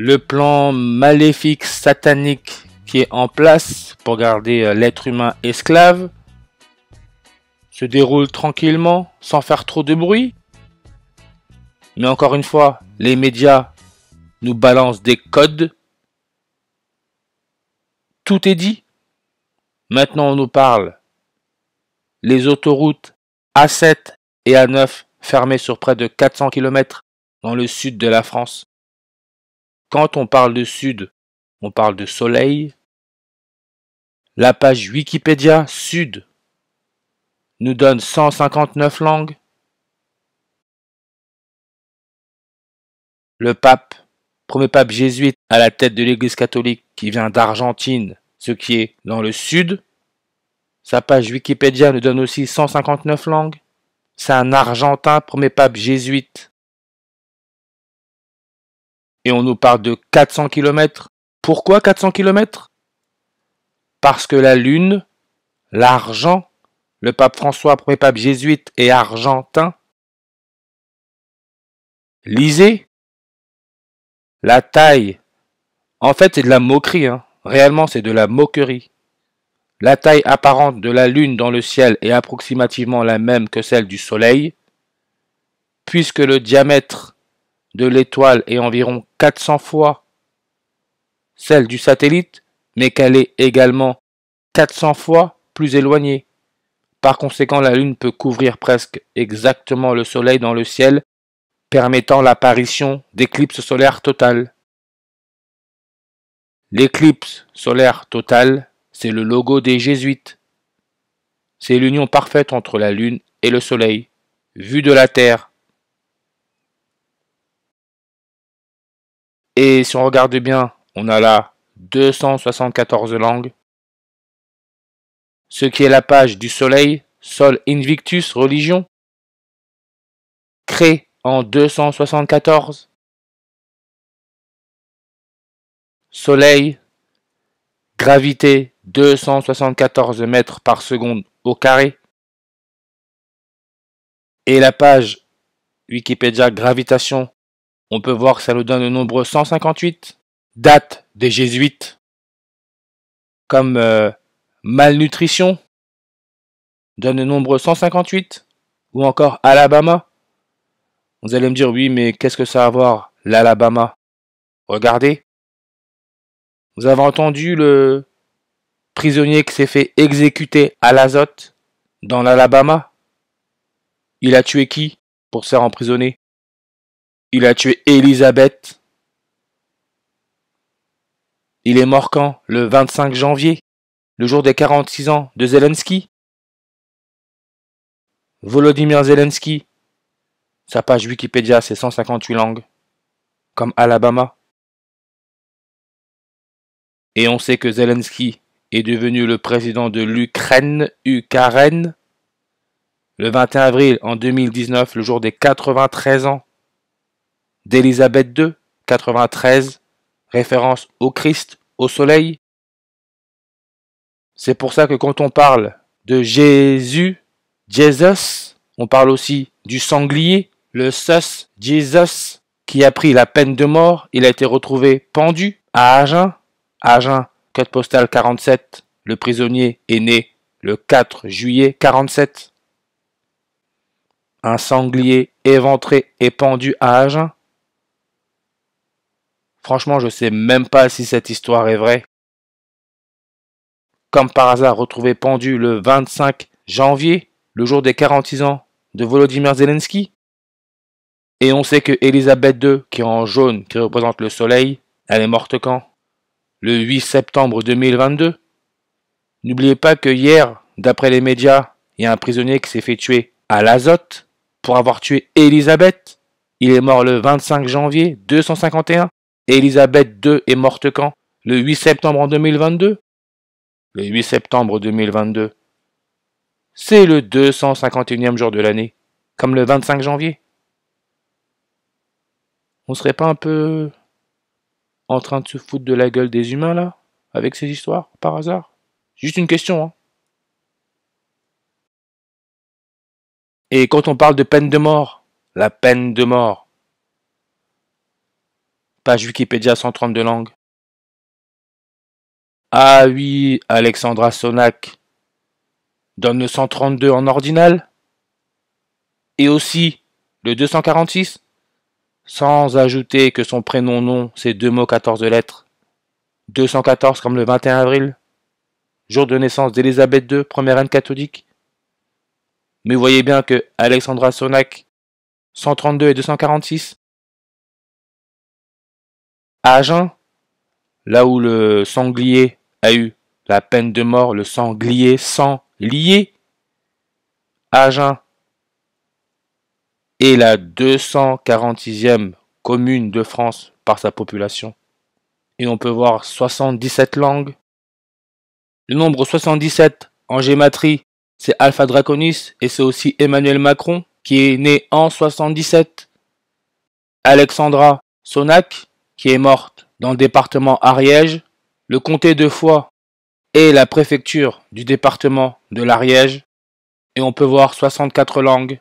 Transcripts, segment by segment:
Le plan maléfique satanique qui est en place pour garder l'être humain esclave se déroule tranquillement, sans faire trop de bruit. Mais encore une fois, les médias nous balancent des codes. Tout est dit. Maintenant, on nous parle les autoroutes A7 et A9 fermées sur près de 400 km dans le sud de la France. Quand on parle de sud, on parle de soleil. La page Wikipédia Sud nous donne 159 langues. Le pape, premier pape jésuite à la tête de l'église catholique qui vient d'Argentine, ce qui est dans le sud. Sa page Wikipédia nous donne aussi 159 langues. C'est un Argentin, premier pape jésuite. Et on nous parle de 400 km. Pourquoi 400 km? Parce que la Lune, l'argent, le pape François, premier pape jésuite, est argentin. Lisez. La taille. En fait, c'est de la moquerie. Réellement, c'est de la moquerie. La taille apparente de la Lune dans le ciel est approximativement la même que celle du Soleil, puisque le diamètre de l'étoile est environ 400 fois celle du satellite, mais qu'elle est également 400 fois plus éloignée. Par conséquent, la Lune peut couvrir presque exactement le Soleil dans le ciel, permettant l'apparition d'éclipses solaires totales. L'éclipse solaire totale, c'est le logo des jésuites. C'est l'union parfaite entre la Lune et le Soleil, vue de la Terre. Et si on regarde bien, on a là 274 langues. Ce qui est la page du Soleil, Sol Invictus Religion, créée en 274. Soleil, gravité 274 mètres par seconde au carré. Et la page Wikipédia Gravitation, on peut voir que ça nous donne le nombre 158. Date des jésuites, comme malnutrition, donne le nombre 158. Ou encore Alabama. Vous allez me dire, oui, mais qu'est-ce que ça a à voir, l'Alabama? Regardez. Vous avez entendu le prisonnier qui s'est fait exécuter à l'azote dans l'Alabama? Il a tué qui pour se faire emprisonner? Il a tué Elisabeth. Il est mort quand? Le 25 janvier, le jour des 46 ans de Zelensky. Volodymyr Zelensky, sa page Wikipédia c'est 158 langues, comme Alabama. Et on sait que Zelensky est devenu le président de l'Ukraine, le 21 avril en 2019, le jour des 93 ans d'Élisabeth II, 93, référence au Christ, au soleil. C'est pour ça que quand on parle de Jésus, Jesus, on parle aussi du sanglier, le sus, Jesus, qui a pris la peine de mort. Il a été retrouvé pendu à Agen. Agen, code postal 47. Le prisonnier est né le 4 juillet 47. Un sanglier éventré et pendu à Agen. Franchement, je sais même pas si cette histoire est vraie. Comme par hasard, retrouvé pendu le 25 janvier, le jour des 46 ans de Volodymyr Zelensky. Et on sait que Elisabeth II, qui est en jaune, qui représente le soleil, elle est morte quand? Le 8 septembre 2022. N'oubliez pas que hier, d'après les médias, il y a un prisonnier qui s'est fait tuer à l'azote pour avoir tué Elisabeth. Il est mort le 25 janvier 251. Et Elisabeth II est morte quand? Le 8 septembre en 2022. Le 8 septembre 2022. C'est le 251e jour de l'année, comme le 25 janvier. On serait pas un peu en train de se foutre de la gueule des humains là, avec ces histoires, par hasard? Juste une question, Et quand on parle de peine de mort, la peine de mort, page Wikipédia 132 langues. Ah oui, Alexandra Sonac donne le 132 en ordinal. Et aussi le 246, sans ajouter que son prénom-nom, c'est 2 mots 14 lettres. 214 comme le 21 avril, jour de naissance d'Élisabeth II, première reine catholique. Mais vous voyez bien que Alexandra Sonac, 132 et 246. À Agen, là où le sanglier a eu la peine de mort, le sanglier sans lié, Agen est la 246e commune de France par sa population. Et on peut voir 77 langues. Le nombre 77 en gématrie, c'est Alpha Draconis et c'est aussi Emmanuel Macron qui est né en 77. Alexandra Sonac qui est morte dans le département Ariège. Le comté de Foix est la préfecture du département de l'Ariège. Et on peut voir 64 langues.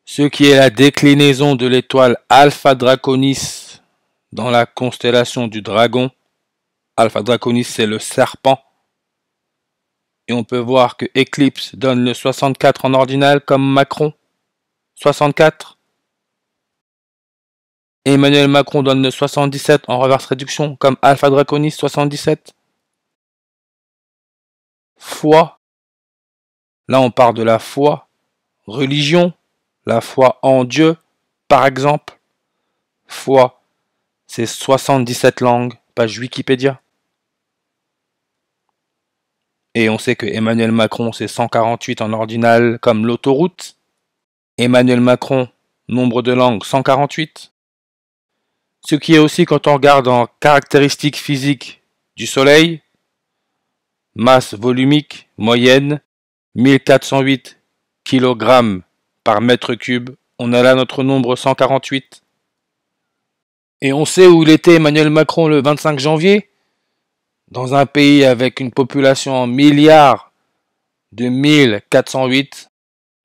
Ce qui est la déclinaison de l'étoile Alpha Draconis dans la constellation du dragon. Alpha Draconis, c'est le serpent. Et on peut voir que Eclipse donne le 64 en ordinal comme Macron. 64. Emmanuel Macron donne le 77 en reverse réduction comme Alpha Draconis 77. Foi. Là on parle de la foi. Religion. La foi en Dieu, par exemple. Foi, c'est 77 langues, page Wikipédia. Et on sait que Emmanuel Macron, c'est 148 en ordinal, comme l'autoroute. Emmanuel Macron, nombre de langues, 148. Ce qui est aussi quand on regarde en caractéristiques physiques du Soleil, masse volumique moyenne, 1408 kg par mètre cube. On a là notre nombre 148. Et on sait où il était Emmanuel Macron le 25 janvier. Dans un pays avec une population en milliards de 1408.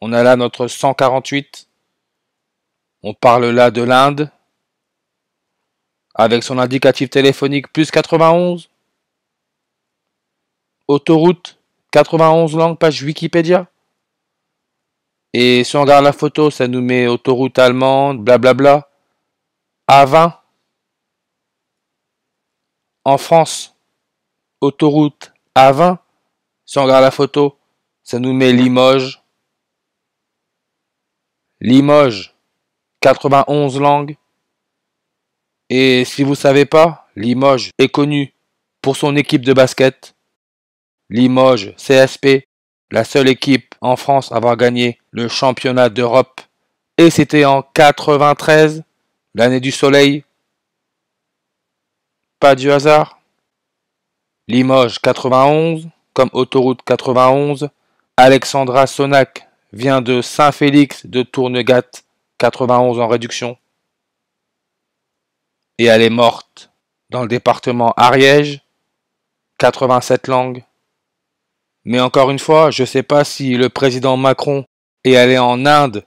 On a là notre 148. On parle là de l'Inde. Avec son indicatif téléphonique plus 91. Autoroute, 91 langues, page Wikipédia. Et si on regarde la photo, ça nous met autoroute allemande, blablabla. A20. En France, autoroute A20. Si on regarde la photo, ça nous met Limoges. Limoges, 91 langues. Et si vous ne savez pas, Limoges est connu pour son équipe de basket. Limoges CSP, la seule équipe en France à avoir gagné le championnat d'Europe. Et c'était en 93, l'année du soleil. Pas du hasard. Limoges 91, comme autoroute 91. Alexandra Sonac vient de Saint-Félix de Tournegat, 91 en réduction. Et elle est morte dans le département Ariège, 87 langues. Mais encore une fois, je ne sais pas si le président Macron est allé en Inde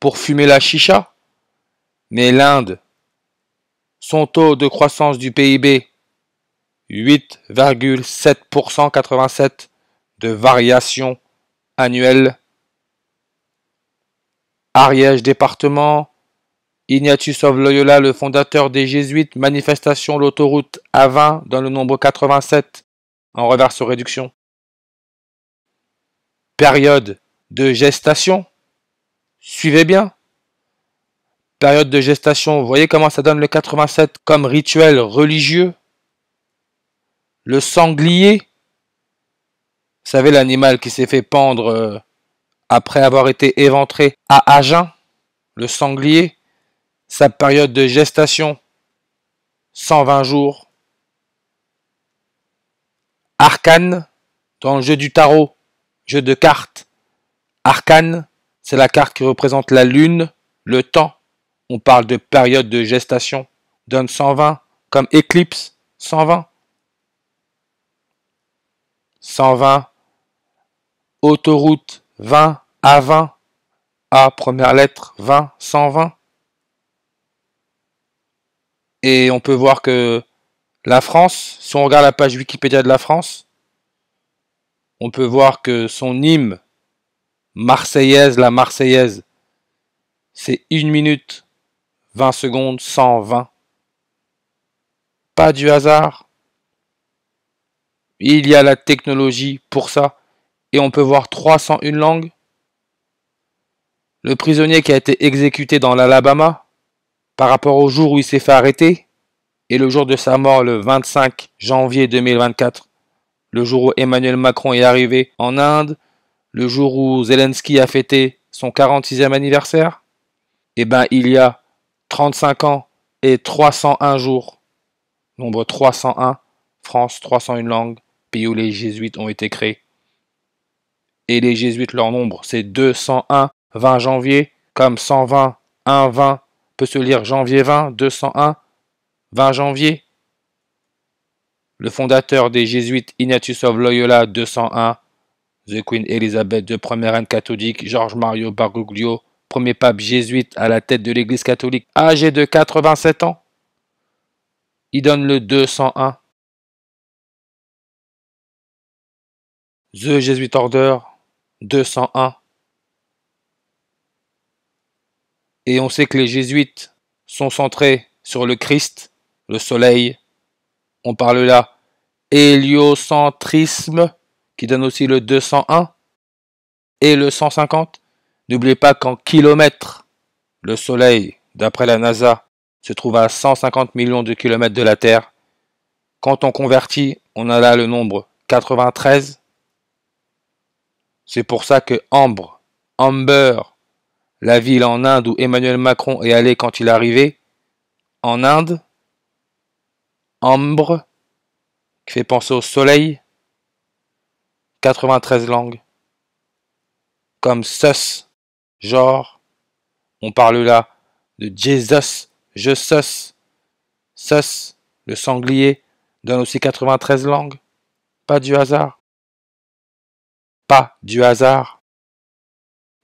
pour fumer la chicha, mais l'Inde, son taux de croissance du PIB, 8,7%, 87 de variation annuelle. Ariège département, Ignatius of Loyola, le fondateur des Jésuites, manifestation l'autoroute A20 dans le nombre 87 en reverse réduction. Période de gestation, suivez bien. Période de gestation, vous voyez comment ça donne le 87 comme rituel religieux. Le sanglier, vous savez l'animal qui s'est fait pendre après avoir été éventré à Agen, le sanglier, sa période de gestation, 120 jours. Arcane, dans le jeu du tarot, jeu de cartes. Arcane, c'est la carte qui représente la lune, le temps. On parle de période de gestation. Donne 120, comme éclipse, 120. 120, autoroute 20 à 20, A première lettre 20, 120. Et on peut voir que la France, si on regarde la page Wikipédia de la France, on peut voir que son hymne Marseillaise, la Marseillaise, c'est 1 minute 20 secondes 120. Pas du hasard. Il y a la technologie pour ça. Et on peut voir 301 langues. Le prisonnier qui a été exécuté dans l'Alabama, par rapport au jour où il s'est fait arrêter, et le jour de sa mort, le 25 janvier 2024, le jour où Emmanuel Macron est arrivé en Inde, le jour où Zelensky a fêté son 46e anniversaire, eh ben il y a 35 ans et 301 jours. Nombre 301, France, 301 langues, pays où les jésuites ont été créés. Et les jésuites, leur nombre, c'est 201, 20 janvier, comme 120, 1, 20, peut se lire janvier 20, 201, 20 janvier. Le fondateur des jésuites, Ignatius of Loyola, 201, The Queen Elizabeth II, première reine catholique, George Mario Bergoglio, premier pape jésuite à la tête de l'église catholique, âgé de 87 ans. Il donne le 201. The Jesuit Order, 201. Et on sait que les jésuites sont centrés sur le Christ, le soleil. On parle là héliocentrisme, qui donne aussi le 201 et le 150. N'oubliez pas qu'en kilomètres, le soleil, d'après la NASA, se trouve à 150 millions de kilomètres de la Terre. Quand on convertit, on a là le nombre 93. C'est pour ça que Amber, la ville en Inde où Emmanuel Macron est allé quand il est arrivé, en Inde, Ambre, qui fait penser au soleil, 93 langues. Comme sus, genre, on parle là de Jesus, je sus, le sanglier, donne aussi 93 langues. Pas du hasard. Pas du hasard.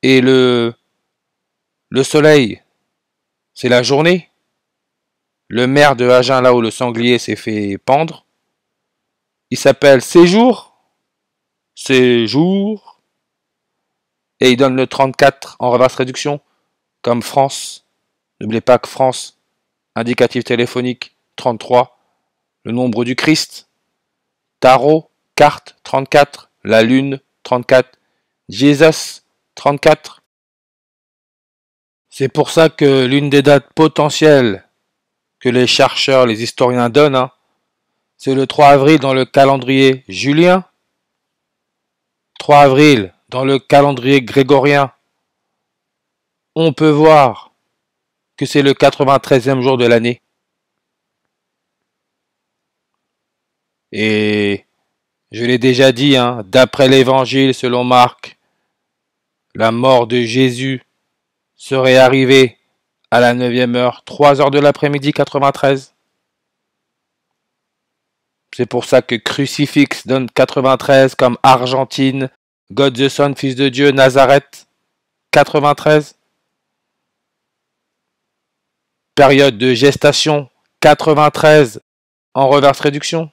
Et le soleil, c'est la journée. Le maire de Agen, là où le sanglier s'est fait pendre, il s'appelle Séjour. Séjour. Et il donne le 34 en reverse réduction, comme France. N'oubliez pas que France, indicatif téléphonique 33, le nombre du Christ. Tarot, carte 34, la lune 34, Jesus 34. C'est pour ça que l'une des dates potentielles que les chercheurs, les historiens donnent, c'est le 3 avril dans le calendrier julien, 3 avril dans le calendrier grégorien. On peut voir que c'est le 93e jour de l'année. Et je l'ai déjà dit, d'après l'évangile selon Marc, la mort de Jésus serait arrivée à la 9e heure, 3 heures de l'après-midi 93. C'est pour ça que Crucifix donne 93 comme Argentine, God the Son, Fils de Dieu, Nazareth, 93. Période de gestation, 93 en reverse réduction.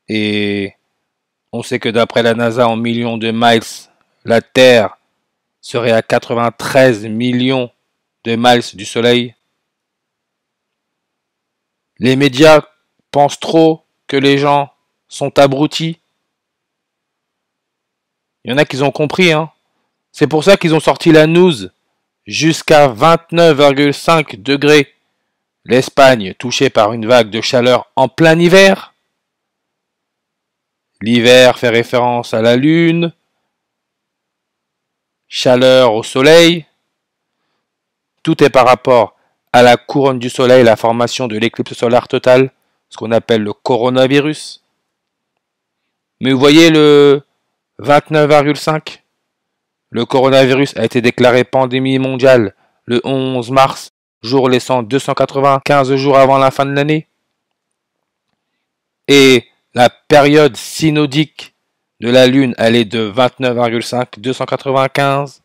Et on sait que d'après la NASA, en millions de miles, la Terre serait à 93 millions de miles du Soleil. Les médias pensent trop que les gens sont abrutis. Il y en a qui ont compris, C'est pour ça qu'ils ont sorti la news jusqu'à 29,5 degrés. L'Espagne touchée par une vague de chaleur en plein hiver. L'hiver fait référence à la lune. Chaleur au soleil. Tout est par rapport à la couronne du soleil, la formation de l'éclipse solaire totale, ce qu'on appelle le coronavirus. Mais vous voyez le 29,5. Le coronavirus a été déclaré pandémie mondiale le 11 mars, jour laissant 295 jours avant la fin de l'année. Et la période synodique de la Lune, elle est de 29,5, 295.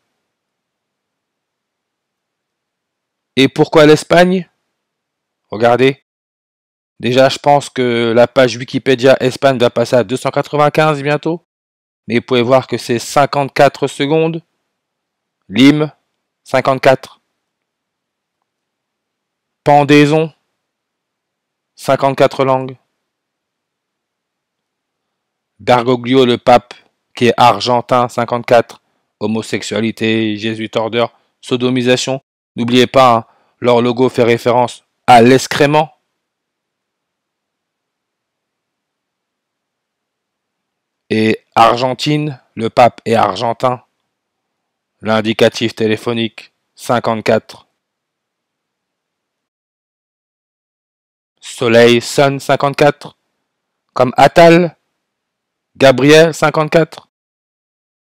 Et pourquoi l'Espagne? Regardez. Déjà, je pense que la page Wikipédia Espagne va passer à 295 bientôt. Mais vous pouvez voir que c'est 54 secondes. Lime, 54. Pendaison, 54 langues. Bergoglio le pape, qui est argentin, 54. Homosexualité, Jésus tordeur, sodomisation. N'oubliez pas, hein, leur logo fait référence à l'excrément. Et Argentine, le pape est argentin. L'indicatif téléphonique, 54. Soleil, Sun, 54. Comme Attal, Gabriel, 54.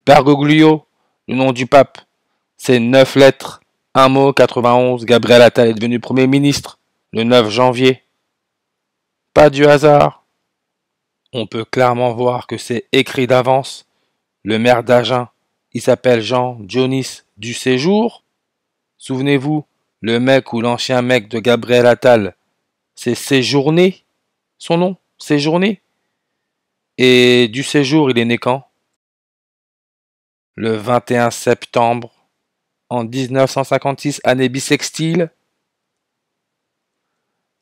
Bergoglio, le nom du pape, c'est 9 lettres, un mot, 91. Gabriel Attal est devenu Premier ministre le 9 janvier. Pas du hasard. On peut clairement voir que c'est écrit d'avance. Le maire d'Agen, il s'appelle Jean Dionis du Séjour. Souvenez-vous, le mec ou l'ancien mec de Gabriel Attal, c'est Séjourné, son nom, Séjourné. Et du Séjour, il est né quand? Le 21 septembre en 1956, année bissextile.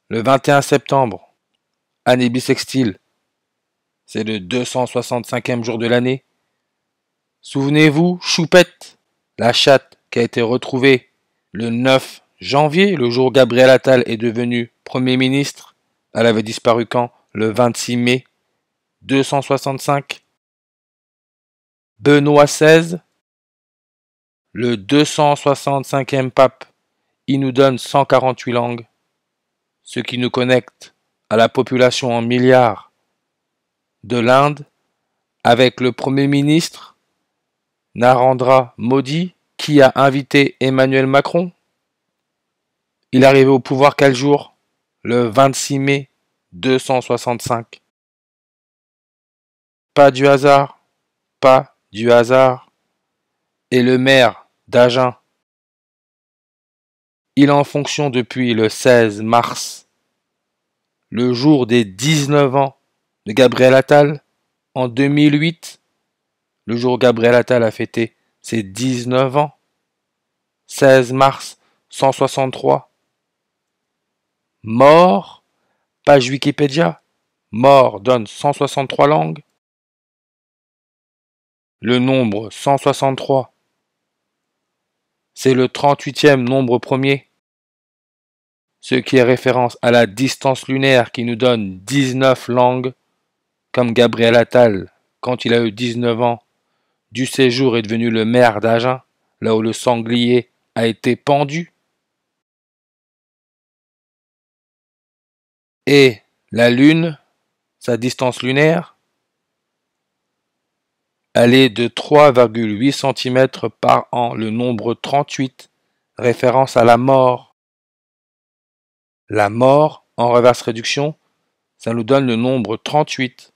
Le 21 septembre, année bissextile, c'est le 265e jour de l'année. Souvenez-vous, Choupette, la chatte qui a été retrouvée le 9 janvier, le jour où Gabriel Attal est devenu Premier ministre. Elle avait disparu quand? Le 26 mai 265. Benoît XVI, le 265e pape, il nous donne 148 langues, ce qui nous connecte à la population en milliards de l'Inde, avec le Premier ministre Narendra Modi, qui a invité Emmanuel Macron. Il est arrivé au pouvoir quel jour? Le 26 mai 265. Pas du hasard, pas du hasard. Et le maire d'Agen, il est en fonction depuis le 16 mars, le jour des 19 ans de Gabriel Attal, en 2008, le jour où Gabriel Attal a fêté ses 19 ans, 16 mars 163. Mort, page Wikipédia, mort donne 163 langues. Le nombre 163, c'est le 38e nombre premier, ce qui est référence à la distance lunaire qui nous donne 19 langues, comme Gabriel Attal, quand il a eu 19 ans, du Séjour est devenu le maire d'Agen, là où le sanglier a été pendu. Et la Lune, sa distance lunaire, elle est de 3,8 cm par an, le nombre 38, référence à la mort. La mort, en reverse réduction, ça nous donne le nombre 38.